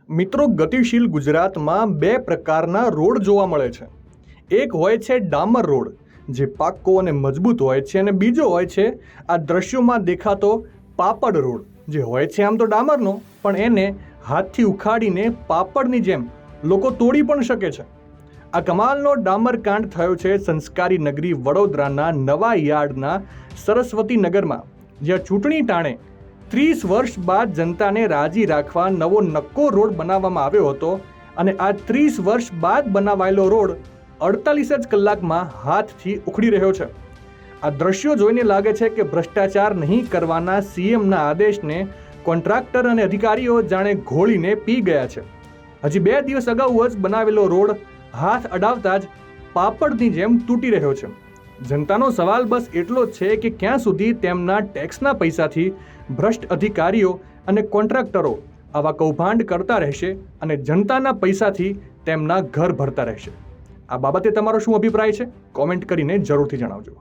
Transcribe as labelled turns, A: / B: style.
A: મિત્રો, ગતિશીલ ગુજરાતમાં બે પ્રકારના રોડ જોવા મળે છે. એક હોય છે ડામર રોડ, જે પાક્કો અને મજબૂત હોય છે, અને બીજો હોય છે આ દ્રશ્યોમાં દેખાતો પાપડ રોડ, જે હોય છે આમ તો ડામરનો, પણ એને હાથથી ઉખાડીને પાપડની જેમ લોકો તોડી પણ શકે છે. આ કમાલનો ડામરકાંડ થયો છે સંસ્કારી નગરી વડોદરાના નવા યાર્ડના સરસ્વતી નગરમાં, જ્યાં ચૂંટણી ટાણે 30 વર્ષ બાદ જનતાને રાજી રાખવા નવો નક્કો રોડ બનાવવામાં આવ્યો હતો. અને આ 30 વર્ષ બાદ બનાવાયેલો રોડ 48 જ કલાકમાં હાથથી ઉખડી રહ્યો છે. આ દ્રશ્યો જોઈને લાગે છે કે ભ્રષ્ટાચાર નહીં કરવાના સીએમના આદેશને કોન્ટ્રાક્ટર અને અધિકારીઓ જાણે ઘોળીને પી ગયા છે. હજી 2 દિવસ અગાઉ જ બનાવેલો રોડ હાથ અડાવતા જ પાપડની જેમ તૂટી રહ્યો છે. જનતાનો સવાલ બસ એટલો જ છે કે ક્યાં સુધી તેમના ટેક્સના પૈસાથી ભ્રષ્ટ અધિકારીઓ અને કોન્ટ્રાક્ટરો આવા કૌભાંડ કરતા રહેશે અને જનતાના પૈસાથી તેમના ઘર ભરતા રહેશે. આ બાબતે તમારો શું અભિપ્રાય છે? કોમેન્ટ કરીને જરૂરથી જણાવજો.